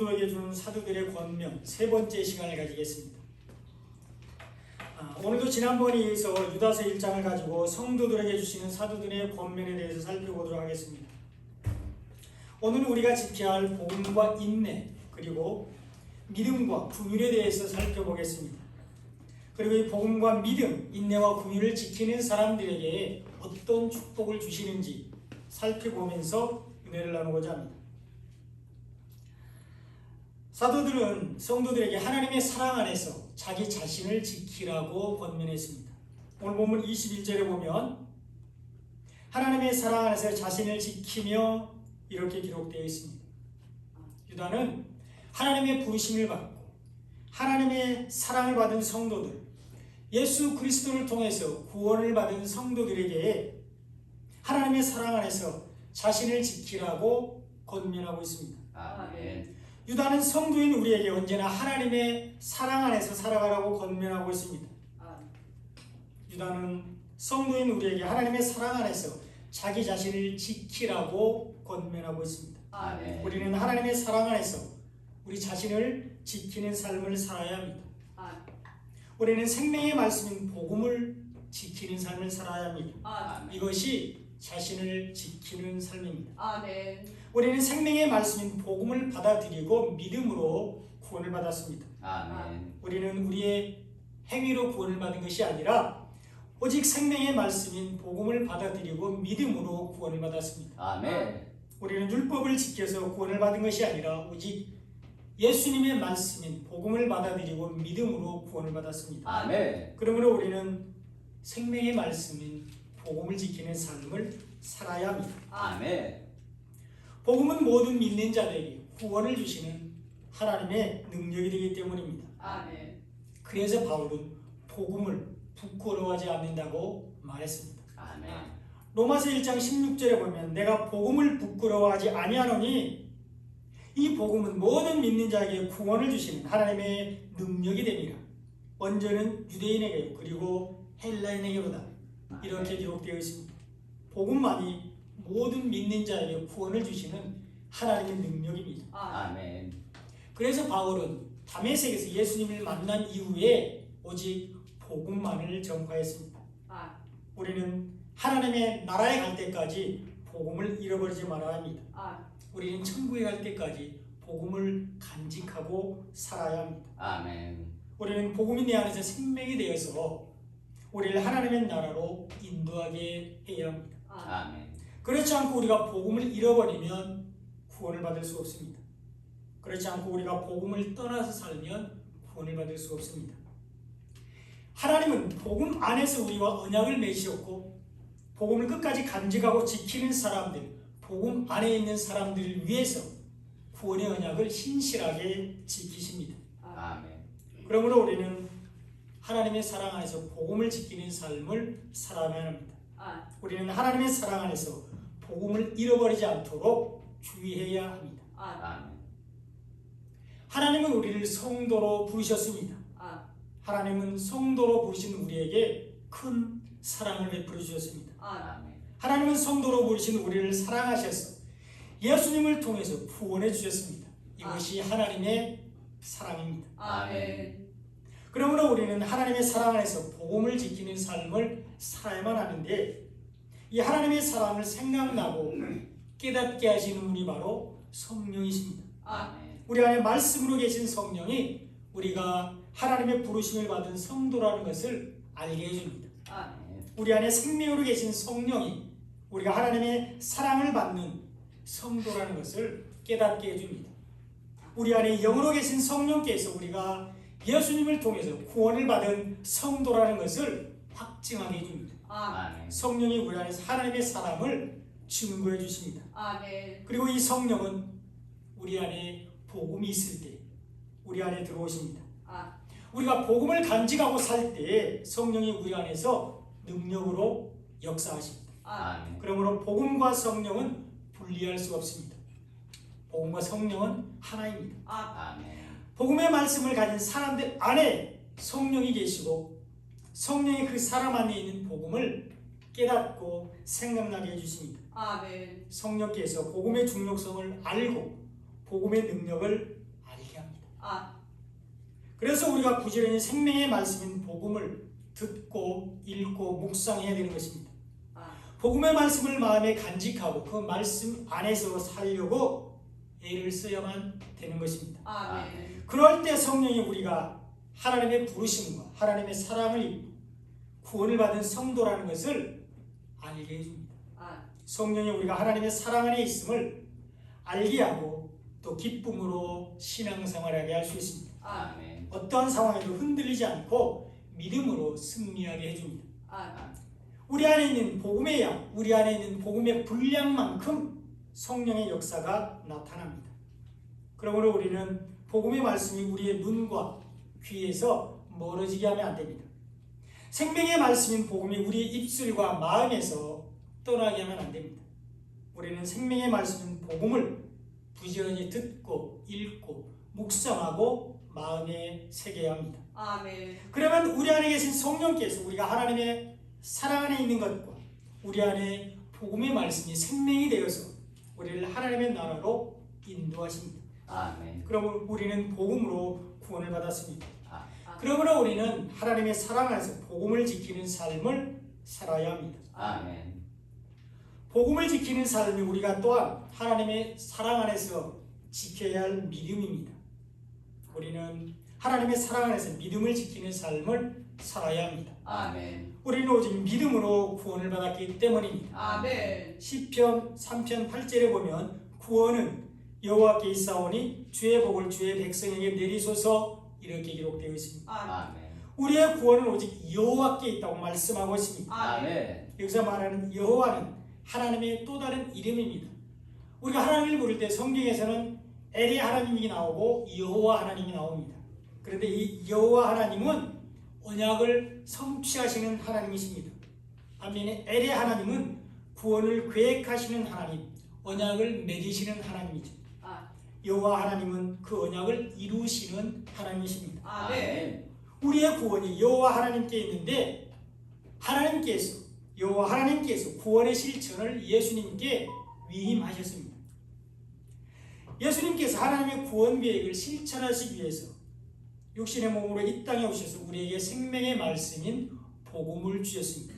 성도에게 주는 사도들의 권면 세 번째 시간을 가지겠습니다. 오늘도 지난번에 이어서 유다서 1장을 가지고 성도들에게 주시는 사도들의 권면에 대해서 살펴보도록 하겠습니다. 오늘 우리가 지켜야 할 복음과 인내 그리고 믿음과 긍휼에 대해서 살펴보겠습니다. 그리고 이 복음과 믿음, 인내와 긍휼을 지키는 사람들에게 어떤 축복을 주시는지 살펴보면서 은혜를 나누고자 합니다. 사도들은 성도들에게 하나님의 사랑 안에서 자기 자신을 지키라고 권면했습니다. 오늘 본문 21절에 보면 하나님의 사랑 안에서 자신을 지키며 이렇게 기록되어 있습니다. 유다는 하나님의 부르심을 받고 하나님의 사랑을 받은 성도들, 예수 그리스도를 통해서 구원을 받은 성도들에게 하나님의 사랑 안에서 자신을 지키라고 권면하고 있습니다. 아멘. 유다는 성도인 우리에게 언제나 하나님의 사랑 안에서 살아가라고 권면하고 있습니다. 유다는 성도인 우리에게 하나님의 사랑 안에서 자기 자신을 지키라고 권면하고 있습니다. 아멘. 우리는 하나님의 사랑 안에서 우리 자신을 지키는 삶을 살아야 합니다. 우리는 생명의 말씀인 복음을 지키는 삶을 살아야 합니다. 아멘. 이것이 자신을 지키는 삶입니다. 아멘. 우리는 생명의 말씀인 복음을 받아들이고 믿음으로 구원을 받았습니다. 아멘. 우리는 우리의 행위로 구원을 받은 것이 아니라 오직 생명의 말씀인 복음을 받아들이고 믿음으로 구원을 받았습니다. 아멘. 우리는 율법을 지켜서 구원을 받은 것이 아니라 오직 예수님의 말씀인 복음을 받아들이고 믿음으로 구원을 받았습니다. 아멘. 그러므로 우리는 생명의 말씀인 복음을 지키는 삶을 살아야 합니다. 아멘. 복음은 모든 믿는 자들에게 구원을 주시는 하나님의 능력이 되기 때문입니다. 아멘. 그래서 바울은 복음을 부끄러워하지 않는다고 말했습니다. 아멘. 로마서 1장 16절에 보면 내가 복음을 부끄러워하지 아니하노니 이 복음은 모든 믿는 자에게 구원을 주시는 하나님의 능력이 됩니다. 먼저는 유대인에게 그리고 헬라인에게로다. 이렇게 기록되어 있습니다. 복음만이 모든 믿는 자에게 구원을 주시는 하나님의 능력입니다. 아멘. 그래서 바울은 다메섹에서 예수님을 만난 이후에 오직 복음만을 전파했습니다. 우리는 하나님의 나라에 갈 때까지 복음을 잃어버리지 말아야 합니다. 우리는 천국에 갈 때까지 복음을 간직하고 살아야 합니다. 아멘. 우리는 복음이 내 안에서 생명이 되어서 우리를 하나님의 나라로 인도하게 해야 합니다. 아멘. 그렇지 않고 우리가 복음을 잃어버리면 구원을 받을 수 없습니다. 그렇지 않고 우리가 복음을 떠나서 살면 구원을 받을 수 없습니다. 하나님은 복음 안에서 우리와 언약을 맺으셨고 복음을 끝까지 간직하고 지키는 사람들, 복음 안에 있는 사람들을 위해서 구원의 언약을 신실하게 지키십니다. 아멘. 그러므로 우리는 하나님의 사랑 안에서 복음을 지키는 삶을 살아가야 합니다. 우리는 하나님의 사랑 안에서 복음을 잃어버리지 않도록 주의해야 합니다. 아멘. 하나님은 우리를 성도로 부르셨습니다. 하나님은 성도로 부르신 우리에게 큰 사랑을 베풀어 주셨습니다. 아멘. 하나님은 성도로 부르신 우리를 사랑하셔서 예수님을 통해서 구원해 주셨습니다. 이것이 하나님의 사랑입니다. 아멘. 그러므로 우리는 하나님의 사랑 안에서 복음을 지키는 삶을 살아야만 하는데 이 하나님의 사랑을 생각나고 깨닫게 하시는 분이 바로 성령이십니다. 아멘. 우리 안에 말씀으로 계신 성령이 우리가 하나님의 부르심을 받은 성도라는 것을 알게 해줍니다. 아멘. 우리 안에 생명으로 계신 성령이 우리가 하나님의 사랑을 받는 성도라는 것을 깨닫게 해줍니다. 우리 안에 영으로 계신 성령께서 우리가 예수님을 통해서 구원을 받은 성도라는 것을 확증하게 해줍니다. 아멘. 성령이 우리 안에서 하나님의 사랑을 증거해 주십니다. 아멘. 그리고 이 성령은 우리 안에 복음이 있을 때 우리 안에 들어오십니다. 우리가 복음을 간직하고 살 때 성령이 우리 안에서 능력으로 역사하십니다. 아멘. 그러므로 복음과 성령은 분리할 수 없습니다. 복음과 성령은 하나입니다. 아멘. 복음의 말씀을 가진 사람들 안에 성령이 계시고 성령이 그 사람 안에 있는 복음을 깨닫고 생각나게 해주십니다. 아멘. 성령께서 복음의 중요성을 알고 복음의 능력을 그래서 우리가 부지런히 생명의 말씀인 복음을 듣고 읽고 묵상해야 되는 것입니다. 복음의 말씀을 마음에 간직하고 그 말씀 안에서 살려고 애를 써야만 되는 것입니다. 아멘. 그럴 때 성령이 우리가 하나님의 부르심과 하나님의 사랑을 입고 구원을 받은 성도라는 것을 알게 해줍니다. 성령이 우리가 하나님의 사랑 안에 있음을 알게 하고 또 기쁨으로 신앙생활하게 할 수 있습니다. 아멘. 어떠한 상황에도 흔들리지 않고 믿음으로 승리하게 해줍니다. 아멘. 우리 안에 있는 복음의 양, 우리 안에 있는 복음의 분량만큼 성령의 역사가 나타납니다. 그러므로 우리는 복음의 말씀이 우리의 눈과 귀에서 멀어지게 하면 안 됩니다. 생명의 말씀인 복음이 우리의 입술과 마음에서 떠나게 하면 안 됩니다. 우리는 생명의 말씀인 복음을 부지런히 듣고 읽고 묵상하고 마음에 새겨야 합니다. 아멘. 그러면 우리 안에 계신 성령께서 우리가 하나님의 사랑 안에 있는 것과 우리 안에 복음의 말씀이 생명이 되어서 우리를 하나님의 나라로 인도하십니다. 아멘. 그러면 우리는 복음으로 구원을 받았습니다. 아, 그러므로 우리는 하나님의 사랑 안에서 복음을 지키는 삶을 살아야 합니다. 아멘. 복음을 지키는 삶이 우리가 또한 하나님의 사랑 안에서 지켜야 할 믿음입니다. 우리는 하나님의 사랑 안에서 믿음을 지키는 삶을 살아야 합니다. 아멘. 우리는 오직 믿음으로 구원을 받았기 때문입니다. 아멘. 시편 3편 8절에 보면 구원은 여호와께 있사오니 주의 복을 주의 백성에게 내리소서 이렇게 기록되어 있습니다. 아멘. 우리의 구원은 오직 여호와께 있다고 말씀하고 있습니다. 아멘. 여기서 말하는 여호와는 하나님의 또 다른 이름입니다. 우리가 하나님을 부를 때 성경에서는 엘이 하나님이 나오고 여호와 하나님이 나옵니다. 그런데 이 여호와 하나님은 언약을 성취하시는 하나님이십니다. 반면에 엘의 하나님은 구원을 계획하시는 하나님, 언약을 맺으시는 하나님이죠. 여호와 하나님은 그 언약을 이루시는 하나님이십니다. 아멘. 우리의 구원이 여호와 하나님께 있는데 여호와 하나님께서 구원의 실천을 예수님께 위임하셨습니다. 예수님께서 하나님의 구원 계획을 실천하시기 위해서 육신의 몸으로 이 땅에 오셔서 우리에게 생명의 말씀인 복음을 주셨습니다.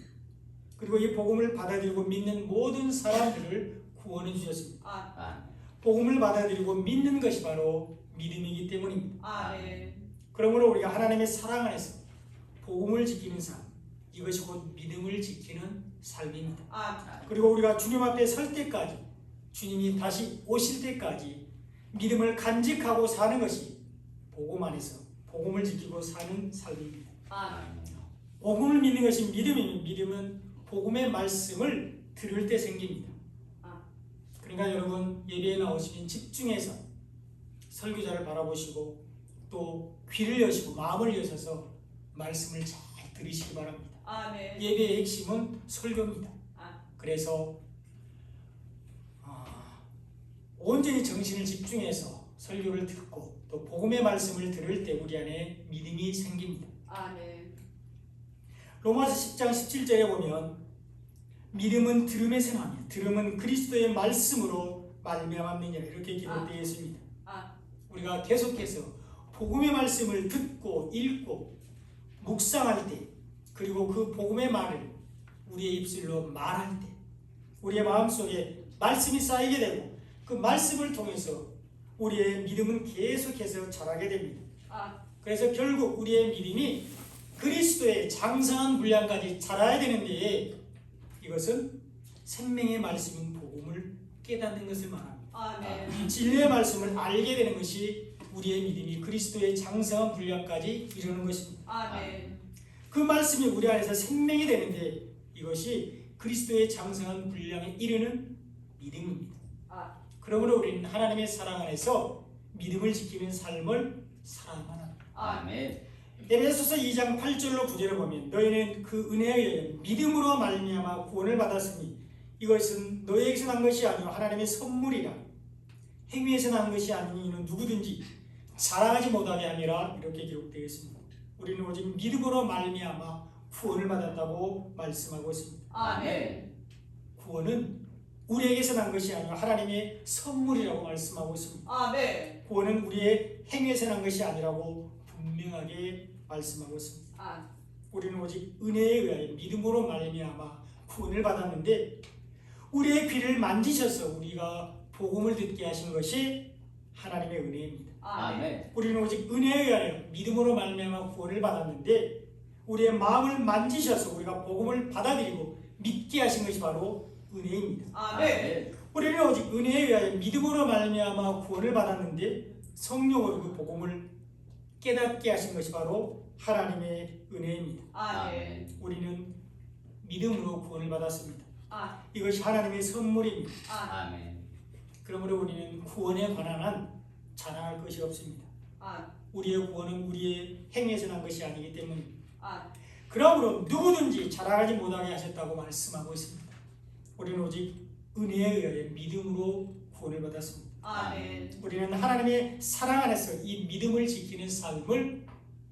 그리고 이 복음을 받아들이고 믿는 모든 사람들을 구원해 주셨습니다. 아멘. 복음을 받아들이고 믿는 것이 바로 믿음이기 때문입니다. 아멘. 그러므로 우리가 하나님의 사랑 안에서 복음을 지키는 삶, 이것이 곧 믿음을 지키는 삶입니다. 아멘. 그리고 우리가 주님 앞에 설 때까지, 주님이 다시 오실 때까지 믿음을 간직하고 사는 것이 복음 안에서 복음을 지키고 사는 삶입니다. 아멘. 복음을 믿는 것이 믿음이면 믿음은 복음의 말씀을 들을 때 생깁니다. 그러니까 여러분 예배에 나오시면 집중해서 설교자를 바라보시고 또 귀를 여시고 마음을 여셔서 말씀을 잘 들으시기 바랍니다. 아멘. 예배의 핵심은 설교입니다. 그래서 온전히 정신을 집중해서 설교를 듣고 또 복음의 말씀을 들을 때 우리 안에 믿음이 생깁니다. 아멘. 로마서 10장 17절에 보면 믿음은 들음에서 나며 들음은 그리스도의 말씀으로 말미암느니라 이렇게 기록되어 있습니다. 우리가 계속해서 복음의 말씀을 듣고 읽고 묵상할 때 그리고 그 복음의 말을 우리의 입술로 말할 때 우리의 마음속에 말씀이 쌓이게 되고 그 말씀을 통해서 우리의 믿음은 계속해서 자라게 됩니다. 그래서 결국 우리의 믿음이 그리스도의 장성한 분량까지 자라야 되는데 이것은 생명의 말씀인 복음을 깨닫는 것을 말합니다. 아멘. 진리의 말씀을 알게 되는 것이 우리의 믿음이 그리스도의 장성한 분량까지 이르는 것입니다. 아멘. 그 말씀이 우리 안에서 생명이 되는데 이것이 그리스도의 장성한 분량에 이르는 믿음입니다. 그러므로 우리는 하나님의 사랑 안에서 믿음을 지키는 삶을 살아야만 합니다. 아멘. 에베소서 2장 8절로 9절을 보면 너희는 그 은혜에 의해 믿음으로 말미암아 구원을 받았으니 이것은 너희에게서 난 것이 아니요 하나님의 선물이라 행위에서 난 것이 아니니 이는 누구든지 자랑하지 못하게 함이라 이렇게 기록되어 있습니다. 우리는 오직 믿음으로 말미암아 구원을 받았다고 말씀하고 있습니다. 아멘. 구원은 우리에게서 난 것이 아니요 하나님의 선물이라고 말씀하고 있습니다. 아멘. 구원은 우리의 행위에서 난 것이 아니라고 분명하게 말씀하고 있습니다. 아, 우리는 오직 은혜에 의하여 믿음으로 말미암아 구원을 받았는데 우리의 귀를 만지셔서 우리가 복음을 듣게 하신 것이 하나님의 은혜입니다. 아멘. 우리는 오직 은혜에 의하여 믿음으로 말미암아 구원을 받았는데 우리의 마음을 만지셔서 우리가 복음을 받아들이고 믿게 하신 것이 바로 은혜입니다. 아멘. 우리는 오직 은혜에 의하여 믿음으로 말미암아 구원을 받았는데 성령으로 그 복음을 깨닫게 하신 것이 바로 하나님의 은혜입니다. 아멘. 우리는 믿음으로 구원을 받았습니다. 아, 이것이 하나님의 선물입니다. 아, 아멘. 그러므로 우리는 구원에 관한 한 자랑할 것이 없습니다. 아, 우리의 구원은 우리의 행위에서 난 것이 아니기 때문입니다. 아, 그러므로 누구든지 자랑하지 못하게 하셨다고 말씀하고 있습니다. 우리는 오직 은혜에 의하여 믿음으로 구원을 받았습니다. 아멘. 우리는 하나님의 사랑 안에서 이 믿음을 지키는 삶을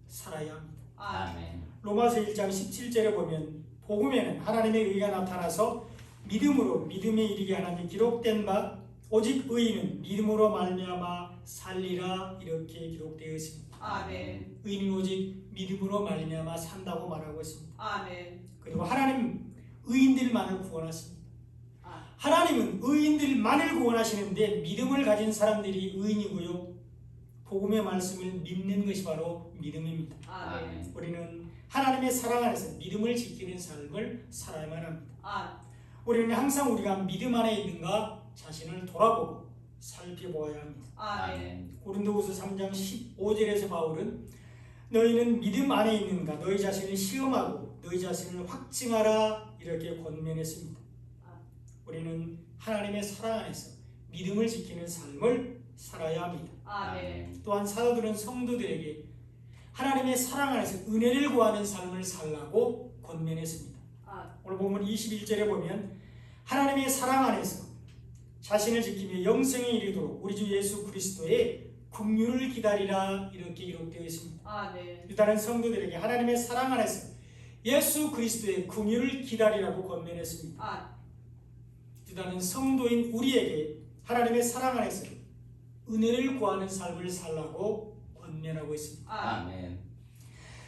살아야 합니다. 아멘. 로마서 1장 17절에 보면 복음에는 하나님의 의가 나타나서 믿음으로 믿음에 이르게 하나니 기록된 바 오직 의인은 믿음으로 말미암아 살리라 이렇게 기록되어 있습니다. 아멘. 의인은 오직 믿음으로 말미암아 산다고 말하고 있습니다. 아멘. 그리고 하나님 의인들만을 구원하십니다. 아, 하나님은 의인들만을 구원하시는데 믿음을 가진 사람들이 의인이고요. 복음의 말씀을 믿는 것이 바로 믿음입니다. 아멘. 우리는 하나님의 사랑 안에서 믿음을 지키는 삶을 살아야만 합니다. 아, 우리는 항상 우리가 믿음 안에 있는가 자신을 돌아보고 살펴보아야 합니다. 아멘. 고린도후서 3장 15절에서 바울은 너희는 믿음 안에 있는가 너희 자신을 시험하고 너희 자신을 확증하라 이렇게 권면했습니다. 우리는 하나님의 사랑 안에서 믿음을 지키는 삶을 살아야 합니다. 아멘. 또한 사도들은 성도들에게 하나님의 사랑 안에서 은혜를 구하는 삶을 살라고 권면했습니다. 아, 오늘 보면 21절에 보면 하나님의 사랑 안에서 자신을 지키며 영생에 이르도록 우리 주 예수 그리스도의 긍휼을 기다리라 이렇게 기록되어 있습니다. 아멘. 유다는 성도들에게 하나님의 사랑 안에서 예수 그리스도의 긍휼을 기다리라고 권면했습니다. 아, 유다는 성도인 우리에게 하나님의 사랑 안에서 은혜를 구하는 삶을 살라고 권면하고 있습니다. 아, 아멘.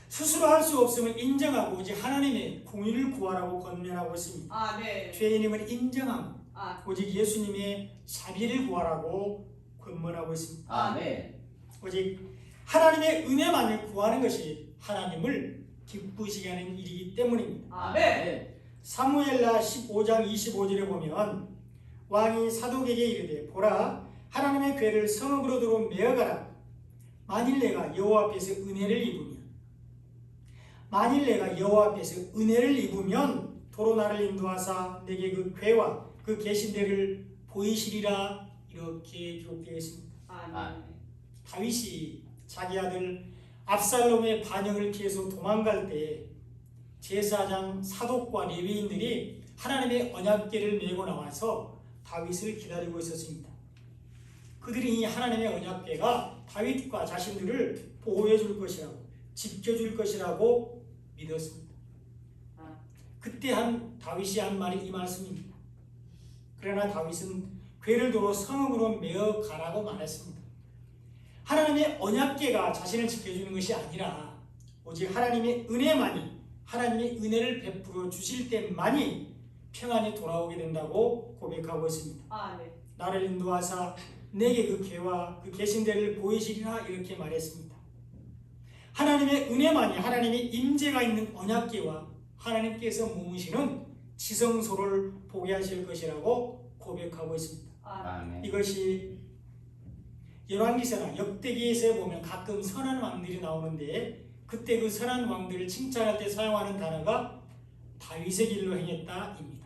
스스로 할 수 없음을 인정하고 오직 하나님의 긍휼을 구하라고 권면하고 있습니다. 아멘. 죄인임을 인정하고 아, 오직 예수님의 자비를 구하라고 권면하고 있습니다. 아멘. 오직 하나님의 은혜만을 구하는 것이 하나님을 기쁘시게 하는 일이기 때문입니다. 아멘. 사무엘라 15장 25절에 보면 왕이 사독에게 이르되 보라 하나님의 궤를 성읍으로 들어 메어가라. 만일 내가 여호와 앞에서 은혜를 입으면 도로 나를 인도하사 내게 그 궤와 그 계신 데를 보이시리라 이렇게 기록되어 있습니다. 아멘. 다윗이 자기 아들 압살롬의 반역을 피해서 도망갈 때 제사장 사독과 레위인들이 하나님의 언약궤를 메고 나와서 다윗을 기다리고 있었습니다. 그들이 이 하나님의 언약궤가 다윗과 자신들을 보호해 줄 것이라고 지켜줄 것이라고 믿었습니다. 그때 다윗이 한 말이 이 말씀입니다. 그러나 다윗은 궤를 도로 성읍으로 메어 가라고 말했습니다. 하나님의 언약궤가 자신을 지켜주는 것이 아니라 오직 하나님의 은혜만이 하나님의 은혜를 베풀어 주실 때만이 평안이 돌아오게 된다고 고백하고 있습니다. 아멘. 나를 인도하사 내게 그 궤와 그 계신 데를 보이시리라 이렇게 말했습니다. 하나님의 은혜만이 하나님의 임재가 있는 언약궤와 하나님께서 머무시는 지성소를 보게 하실 것이라고 고백하고 있습니다. 아멘. 이것이 열왕기서나 역대기에서 보면 가끔 선한 왕들이 나오는데 그때 그 선한 왕들을 칭찬할 때 사용하는 단어가 다윗의 길로 행했다입니다.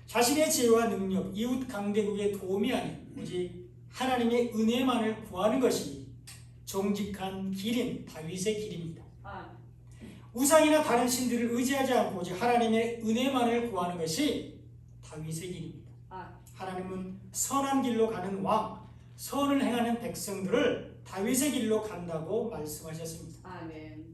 자신의 지혜와 능력, 이웃 강대국의 도움이 아닌 오직 하나님의 은혜만을 구하는 것이 정직한 길인 다윗의 길입니다. 우상이나 다른 신들을 의지하지 않고 오직 하나님의 은혜만을 구하는 것이 다윗의 길입니다. 하나님은 선한 길로 가는 왕, 선을 행하는 백성들을 다윗의 길로 간다고 말씀하셨습니다. 아멘.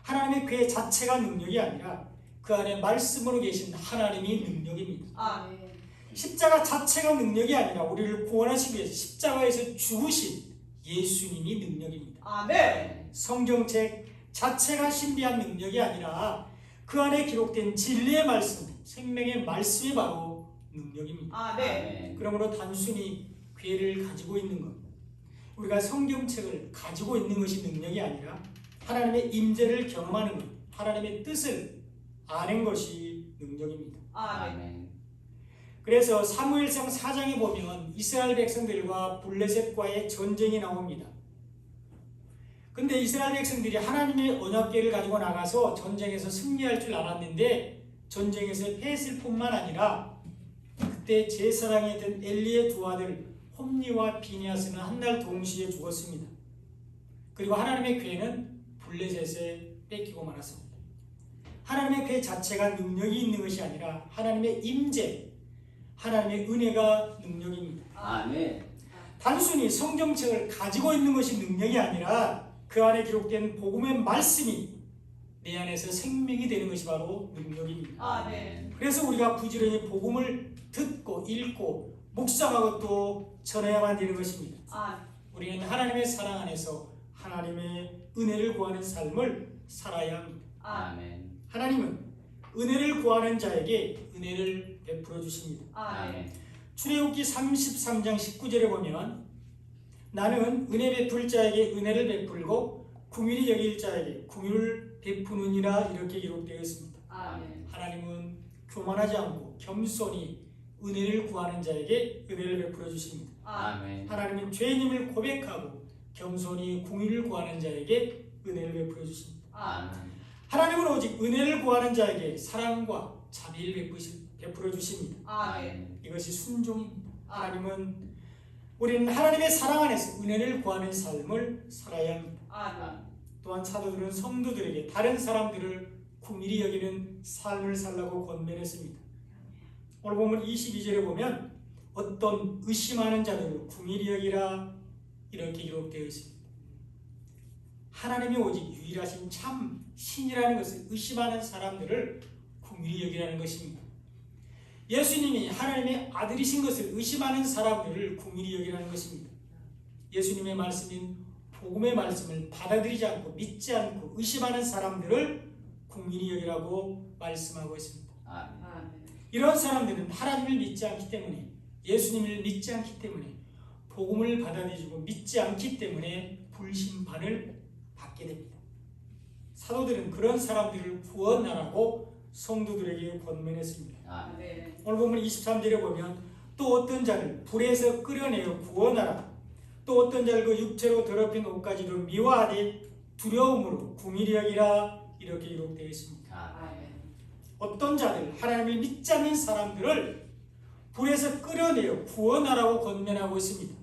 하나님의 궤 자체가 능력이 아니라 그 안에 말씀으로 계신 하나님이 능력입니다. 아멘. 십자가 자체가 능력이 아니라 우리를 구원하시기 위해서 십자가에서 죽으신 예수님이 능력입니다. 아멘. 성경책 자체가 신비한 능력이 아니라 그 안에 기록된 진리의 말씀, 생명의 말씀이 바로 능력입니다. 아멘. 그러므로 단순히 괴를 가지고 있는 것, 우리가 성경책을 가지고 있는 것이 능력이 아니라 하나님의 임재를 경험하는 것, 하나님의 뜻을 아는 것이 능력입니다. 아멘. 그래서 사무엘상 4장에 보면 이스라엘 백성들과 블레셋과의 전쟁이 나옵니다. 근데 이스라엘 백성들이 하나님의 언약궤를 가지고 나가서 전쟁에서 승리할 줄 알았는데 전쟁에서 패했을 뿐만 아니라 그때 제사장이었던 엘리의 두 아들 홈니와 비니아스는 한날 동시에 죽었습니다. 그리고 하나님의 궤는 블레셋에 뺏기고 말았습니다. 하나님의 궤 자체가 능력이 있는 것이 아니라 하나님의 임재, 하나님의 은혜가 능력입니다. 아멘. 단순히 성경책을 가지고 있는 것이 능력이 아니라 그 안에 기록된 복음의 말씀이 내 안에서 생명이 되는 것이 바로 능력입니다. 아멘. 그래서 우리가 부지런히 복음을 듣고 읽고 묵상하고 또 전해야만 되는 것입니다. 아멘. 우리는 하나님의 사랑 안에서 하나님의 은혜를 구하는 삶을 살아야 합니다. 아멘. 하나님은 은혜를 구하는 자에게 은혜를 베풀어 주십니다. 아멘. 출애굽기 33장 19절에 보면 나는 은혜 베풀 자에게 은혜를 베풀고 긍휼히 여길 자에게 긍휼을 베푸느니라 이렇게 기록되어 있습니다. 아멘. 하나님은 교만하지 않고 겸손히 은혜를 구하는 자에게 은혜를 베풀어 주십니다. 아멘. 하나님은 죄인임을 고백하고 겸손히 긍휼을 구하는 자에게 은혜를 베풀어 주십니다. 아멘. 하나님은 오직 은혜를 구하는 자에게 사랑과 자비를 베풀어 주십니다. 아멘. 이것이 순종입니다. 하나님은 우리는 하나님의 사랑 안에서 은혜를 구하는 삶을 살아야 합니다. 아멘. 또한 사도들은 성도들에게 다른 사람들을 긍휼히 여기는 삶을 살라고 권면했습니다. 오늘 보면 22절에 보면 어떤 의심하는 자들을 긍휼히 여기라 이렇게 기록되어 있습니다. 하나님이 오직 유일하신 참 신이라는 것을 의심하는 사람들을 긍휼히 여기라는 것입니다. 예수님이 하나님의 아들이신 것을 의심하는 사람들을 긍휼히 여기라는 것입니다. 예수님의 말씀인 복음의 말씀을 받아들이지 않고 믿지 않고 의심하는 사람들을 긍휼히 여기라고 말씀하고 있습니다. 아멘. 이런 사람들은 하나님을 믿지 않기 때문에 예수님을 믿지 않기 때문에 복음을 받아들이고 믿지 않기 때문에 불심판을 받게 됩니다. 사도들은 그런 사람들을 구원하라고 성도들에게 권면했습니다. 아멘. 오늘 보면 23절에 보면 또 어떤 자를 불에서 끌어내어 구원하라 또 어떤 자를 그 육체로 더럽힌 옷까지도 미워하되 두려움으로 긍휼히 여기라 이렇게 기록되어 있습니다. 아멘. 어떤 자들 하나님을 믿지 않는 사람들을 불에서 끌어내어 구원하라고 권면하고 있습니다.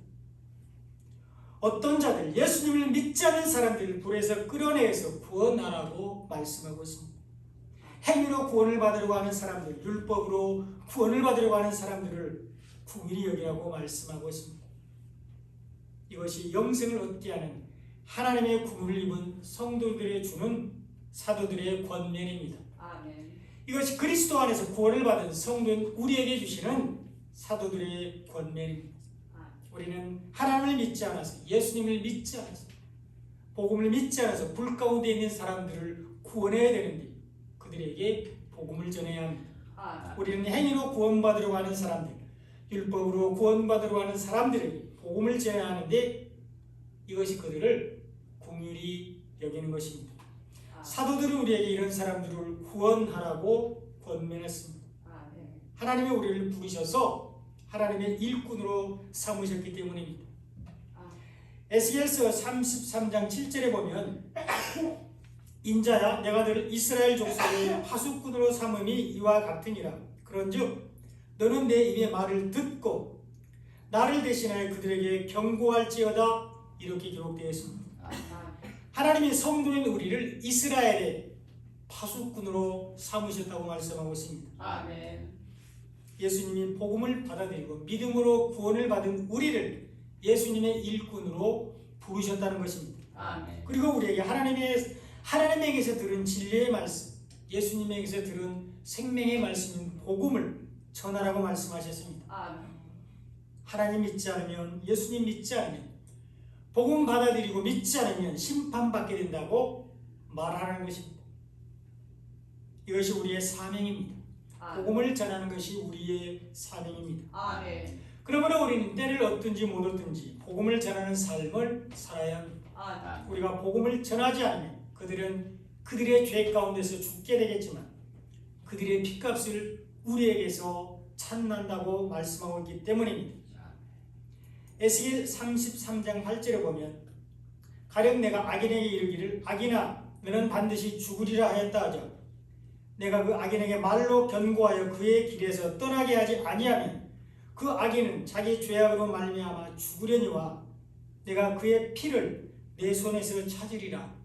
어떤 자들 예수님을 믿지 않는 사람들을 불에서 끌어내서 구원하라고 말씀하고 있습니다. 행위로 구원을 받으려고 하는 사람들, 율법으로 구원을 받으려고 하는 사람들을 긍휼히 여기라고 말씀하고 있습니다. 이것이 영생을 얻게 하는 하나님의 구원을 입은 성도들에 주는 사도들의 권면입니다. 아멘. 이것이 그리스도 안에서 구원을 받은 성도인 우리에게 주시는 사도들의 권면입니다. 우리는 하나님을 믿지 않아서 예수님을 믿지 않아서 복음을 믿지 않아서 불 가운데 있는 사람들을 구원해야 되는데 그들에게 복음을 전해야 합니다. 우리는 행위로 구원받으려고 하는 사람들, 율법으로 구원받으려고 하는 사람들에게 복음을 전해야 하는데 이것이 그들을 긍휼히 여기는 것입니다. 사도들은 우리에게 이런 사람들을 구원하라고 권면했습니다. 하나님이 우리를 부르셔서 하나님의 일꾼으로 삼으셨기 때문입니다. 에스겔서 33장 7절에 보면 인자야 내가 너를 이스라엘 족속의 파수꾼으로 삼음이 이와 같으니라. 그런즉 너는 내 입의 말을 듣고 나를 대신하여 그들에게 경고할지어다 이렇게 기록되어 있습니다. 하나님이 성도인 우리를 이스라엘의 파수꾼으로 삼으셨다고 말씀하고 있습니다. 아멘. 예수님이 복음을 받아들이고 믿음으로 구원을 받은 우리를 예수님의 일꾼으로 부르셨다는 것입니다. 아멘. 그리고 우리에게 하나님에게서 들은 진리의 말씀, 예수님에게서 들은 생명의 말씀인 복음을 전하라고 말씀하셨습니다. 아멘. 하나님 믿지 않으면 예수님 믿지 않으면 복음 받아들이고 믿지 않으면 심판받게 된다고 말하는 것입니다. 이것이 우리의 사명입니다. 아멘. 복음을 전하는 것이 우리의 사명입니다. 아멘. 그러므로 우리는 때를 얻든지 못 얻든지 복음을 전하는 삶을 살아야 합니다. 아멘. 우리가 복음을 전하지 않으면 그들은 그들의 죄 가운데서 죽게 되겠지만 그들의 핏값을 우리에게서 찾는다고 말씀하고 있기 때문입니다. 에스겔 33장 8절에 보면 가령 내가 악인에게 이르기를 악인아 너는 반드시 죽으리라 하였다 하죠. 내가 그 악인에게 말로 견고하여 그의 길에서 떠나게 하지 아니하면 그 악인은 자기 죄악으로 말미암아 죽으려니와 내가 그의 피를 내 손에서 찾으리라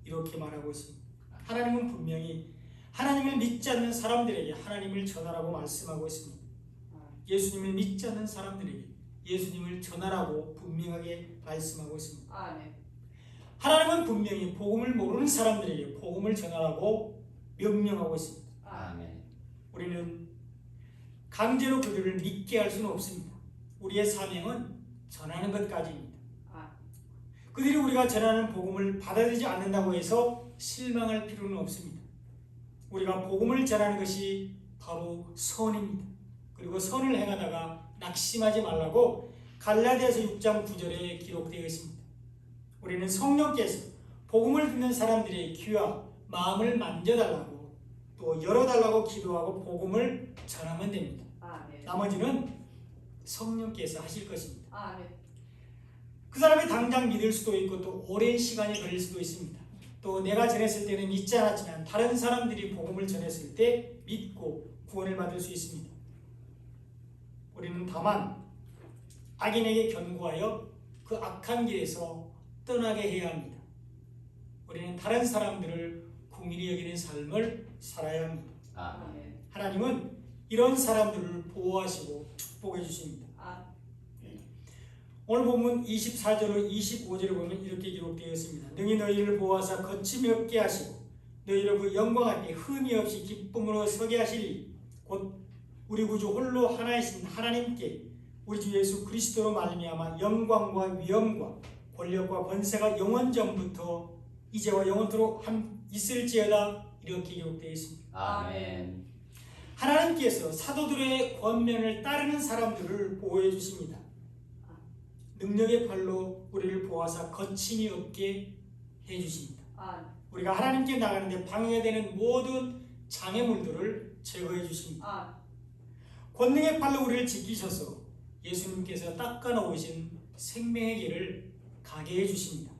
이렇게 말하고 있습니다. 하나님은 분명히 하나님을 믿지 않는 사람들에게 하나님을 전하라고 말씀하고 있습니다. 예수님을 믿지 않는 사람들에게 예수님을 전하라고 분명하게 말씀하고 있습니다. 아멘. 하나님은 분명히 복음을 모르는 사람들에게 복음을 전하라고 명령하고 있습니다. 아멘. 우리는 강제로 그들을 믿게 할 수는 없습니다. 우리의 사명은 전하는 것까지입니다. 그들이 우리가 전하는 복음을 받아들이지 않는다고 해서 실망할 필요는 없습니다. 우리가 복음을 전하는 것이 바로 선입니다. 그리고 선을 행하다가 낙심하지 말라고 갈라디아서 6장 9절에 기록되어 있습니다. 우리는 성령께서 복음을 듣는 사람들의 귀와 마음을 만져달라고 또 열어달라고 기도하고 복음을 전하면 됩니다. 아멘. 나머지는 성령께서 하실 것입니다. 아멘. 그 사람이 당장 믿을 수도 있고 또 오랜 시간이 걸릴 수도 있습니다. 또 내가 전했을 때는 믿지 않았지만 다른 사람들이 복음을 전했을 때 믿고 구원을 받을 수 있습니다. 우리는 다만 악인에게 견고하여 그 악한 길에서 떠나게 해야 합니다. 우리는 다른 사람들을 긍휼히 여기는 삶을 살아야 합니다. 아멘. 하나님은 이런 사람들을 보호하시고 축복해 주십니다. 오늘 본문 24절로 25절을 보면 이렇게 기록되어 있습니다. 능히 너희를 보호하사 거침이 없게 하시고 너희를 그 영광 앞에 흠이 없이 기쁨으로 서게 하시리. 곧 우리 구주 홀로 하나이신 하나님께 우리 주 예수 그리스도로 말미암아 영광과 위엄과 권력과 권세가 영원 전부터 이제와 영원토록 있을지어다 이렇게 기록되어 있습니다. 아멘. 하나님께서 사도들의 권면을 따르는 사람들을 보호해 주십니다. 능력의 팔로 우리를 보호하사 거침이 없게 해주십니다. 우리가 하나님께 나가는데 방해가 되는 모든 장애물들을 제거해 주십니다. 권능의 팔로 우리를 지키셔서 예수님께서 닦아놓으신 생명의 길을 가게 해주십니다.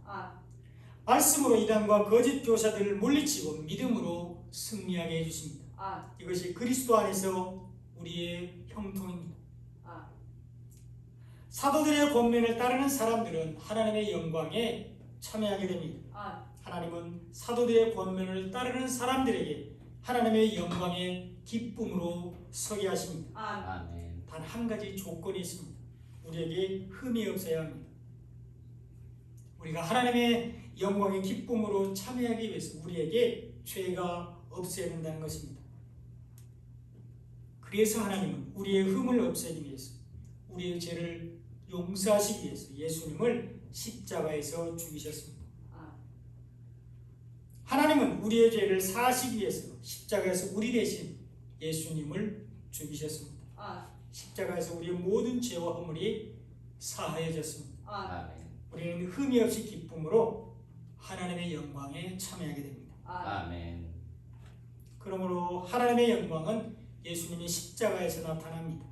말씀으로 이단과 거짓 교사들을 물리치고 믿음으로 승리하게 해주십니다. 이것이 그리스도 안에서 우리의 형통입니다. 사도들의 권면을 따르는 사람들은 하나님의 영광에 참여하게 됩니다. 하나님은 사도들의 권면을 따르는 사람들에게 하나님의 영광의 기쁨으로 서게 하십니다. 아멘. 단 한 가지 조건이 있습니다. 우리에게 흠이 없어야 합니다. 우리가 하나님의 영광의 기쁨으로 참여하기 위해서 우리에게 죄가 없어야 된다는 것입니다. 그래서 하나님은 우리의 흠을 없애기 위해서 우리의 죄를 용서하시기 위해서 예수님을 십자가에서 죽이셨습니다. 하나님은 우리의 죄를 사하시기 위해서 십자가에서 우리 대신 예수님을 죽이셨습니다. 십자가에서 우리의 모든 죄와 허물이 사하여졌습니다. 아멘. 우리는 흠이 없이 기쁨으로 하나님의 영광에 참여하게 됩니다. 아멘. 그러므로 하나님의 영광은 예수님의 십자가에서 나타납니다.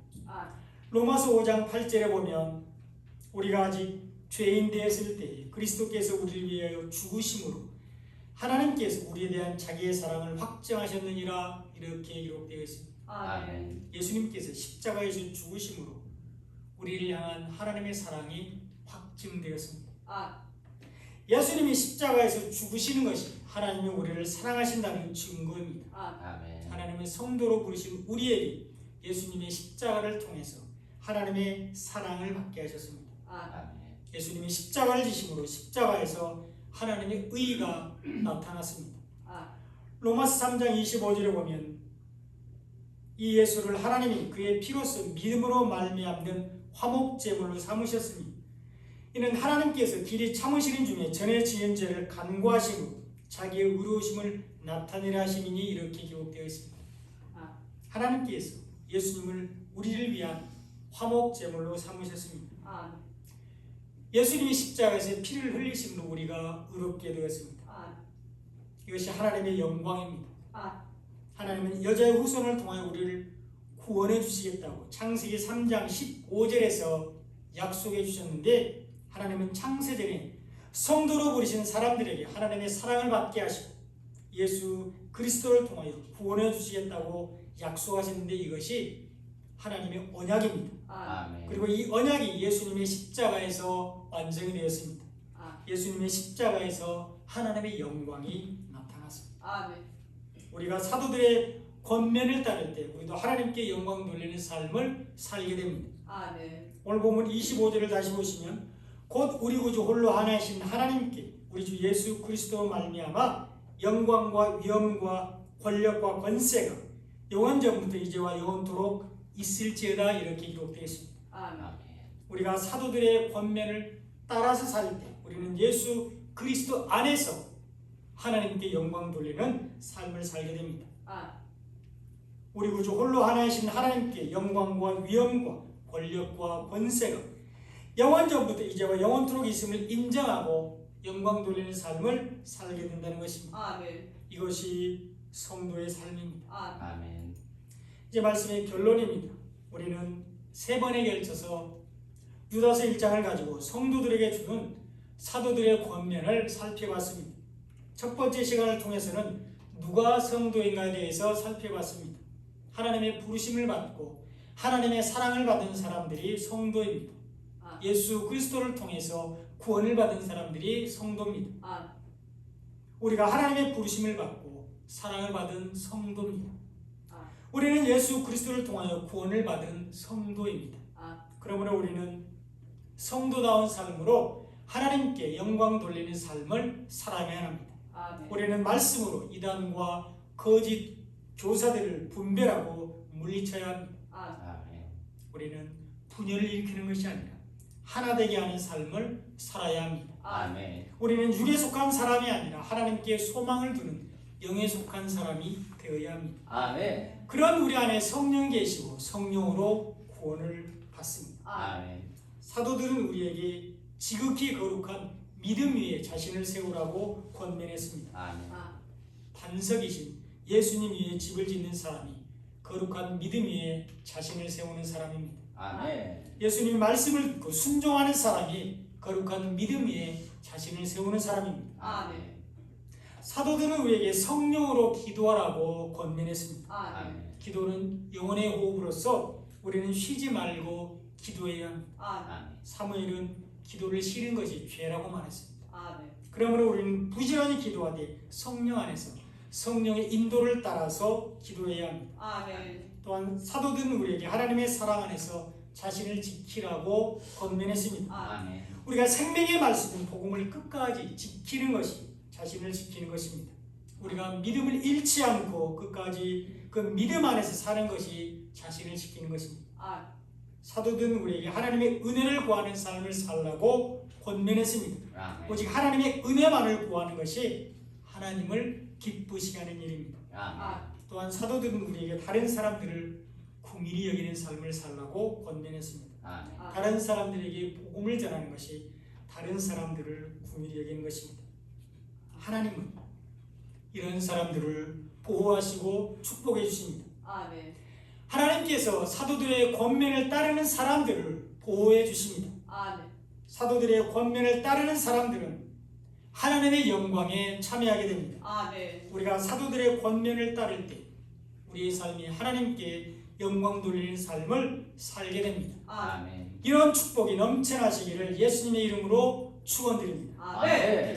로마서 5장 8절에 보면 우리가 아직 죄인 되었을 때 그리스도께서 우리를 위하여 죽으심으로 하나님께서 우리에 대한 자기의 사랑을 확정하셨느니라 이렇게 기록되어 있습니다. 아멘. 예수님께서 십자가에서 죽으심으로 우리를 향한 하나님의 사랑이 확증되었습니다. 예수님이 십자가에서 죽으시는 것이 하나님이 우리를 사랑하신다는 증거입니다. 아멘. 하나님의 성도로 부르신 우리에게 예수님의 십자가를 통해서 하나님의 사랑을 받게 하셨습니다. 아멘. 예수님이 십자가를 지심으로 십자가에서 하나님의 의가 나타났습니다. 로마서 3장 25절에 보면 이 예수를 하나님이 그의 피로써 믿음으로 말미암는 화목제물로 삼으셨으니 이는 하나님께서 길이 참으시는 중에 전에 지은 죄를 간구하시고 자기의 의로우심을 나타내려 하심이니 이렇게 기록되어 있습니다. 하나님께서 예수님을 우리를 위한 화목 제물로 삼으셨습니다. 예수님이 십자가에서 피를 흘리심으로 우리가 의롭게 되었습니다. 이것이 하나님의 영광입니다. 하나님은 여자의 후손을 통하여 우리를 구원해 주시겠다고 창세기 3장 15절에서 약속해 주셨는데, 하나님은 창세전에 성도로 부르신 사람들에게 하나님의 사랑을 받게 하시고 예수 그리스도를 통하여 구원해 주시겠다고 약속하셨는데, 이것이 하나님의 언약입니다. 아멘. 그리고 이 언약이 예수님의 십자가에서 완성이 되었습니다. 예수님의 십자가에서 하나님의 영광이 나타났습니다. 우리가 사도들의 권면을 따를 때 우리도 하나님께 영광 돌리는 삶을 살게 됩니다. 오늘 본문 25절을 다시 보시면, 곧 우리 구주 홀로 하나이신 하나님께 우리 주 예수 그리스도 말미암아 영광과 위엄과 권력과 권세가 영원전부터 이제와 영원토록 있을지어다 이렇게 기록되어 있습니다. 우리가 사도들의 권면을 따라서 살 때 우리는 예수 그리스도 안에서 하나님께 영광 돌리는 삶을 살게 됩니다. 우리 구주 홀로 하나이신 하나님께 영광과 위엄과 권력과 권세가 영원전부터 이제와 영원토록 있음을 인정하고 영광 돌리는 삶을 살게 된다는 것입니다. 이것이 성도의 삶입니다. 아멘. 이제 말씀의 결론입니다. 우리는 세 번에 걸쳐서 유다서 1장을 가지고 성도들에게 주는 사도들의 권면을 살펴봤습니다. 첫 번째 시간을 통해서는 누가 성도인가에 대해서 살펴봤습니다. 하나님의 부르심을 받고 하나님의 사랑을 받은 사람들이 성도입니다. 예수 그리스도를 통해서 구원을 받은 사람들이 성도입니다. 우리가 하나님의 부르심을 받고 사랑을 받은 성도입니다. 우리는 예수 그리스도를 통하여 구원을 받은 성도입니다. 그러므로 우리는 성도다운 삶으로 하나님께 영광 돌리는 삶을 살아가야 합니다. 우리는 말씀으로 이단과 거짓 교사들을 분별하고 물리쳐야 합니다. 아멘. 우리는 분열을 일으키는 것이 아니라 하나 되게 하는 삶을 살아야 합니다. 아멘. 우리는 육에 속한 사람이 아니라 하나님께 소망을 두는 영에 속한 사람이 되어야 합니다. 아멘. 그런 우리 안에 성령 계시고 성령으로 구원을 받습니다. 아멘. 사도들은 우리에게 지극히 거룩한 믿음 위에 자신을 세우라고 권면했습니다. 아멘. 반석이신 예수님 위에 집을 짓는 사람이 거룩한 믿음 위에 자신을 세우는 사람입니다. 아멘. 예수님 말씀을 듣고 순종하는 사람이 거룩한 믿음 위에 자신을 세우는 사람입니다. 아멘. 사도들은 우리에게 성령으로 기도하라고 권면했습니다. 아멘. 기도는 영혼의 호흡으로서 우리는 쉬지 말고 기도해야 합니다. 아멘. 사무엘은 기도를 쉬는 것이 죄라고 말했습니다. 아멘. 그러므로 우리는 부지런히 기도하되 성령 안에서 성령의 인도를 따라서 기도해야 합니다. 아멘. 또한 사도들은 우리에게 하나님의 사랑 안에서 자신을 지키라고 권면했습니다. 아멘. 우리가 생명의 말씀인 복음을 끝까지 지키는 것이 자신을 지키는 것입니다. 우리가 믿음을 잃지 않고 끝까지 그 믿음 안에서 사는 것이 자신을 지키는 것입니다. 사도들은 우리에게 하나님의 은혜를 구하는 삶을 살라고 권면했습니다. 아멘. 오직 하나님의 은혜만을 구하는 것이 하나님을 기쁘시게 하는 일입니다. 아멘. 또한 사도들은 우리에게 다른 사람들을 긍휼히 여기는 삶을 살라고 권면했습니다. 아멘. 다른 사람들에게 복음을 전하는 것이 다른 사람들을 긍휼히 여기는 것입니다. 하나님은 이런 사람들을 보호하시고 축복해 주십니다. 아멘. 하나님께서 사도들의 권면을 따르는 사람들을 보호해 주십니다. 아멘. 사도들의 권면을 따르는 사람들은 하나님의 영광에 참여하게 됩니다. 아멘. 우리가 사도들의 권면을 따를 때 우리의 삶이 하나님께 영광 돌리는 삶을 살게 됩니다. 아멘. 아멘. 이런 축복이 넘쳐나시기를 예수님의 이름으로 축원드립니다. 아멘.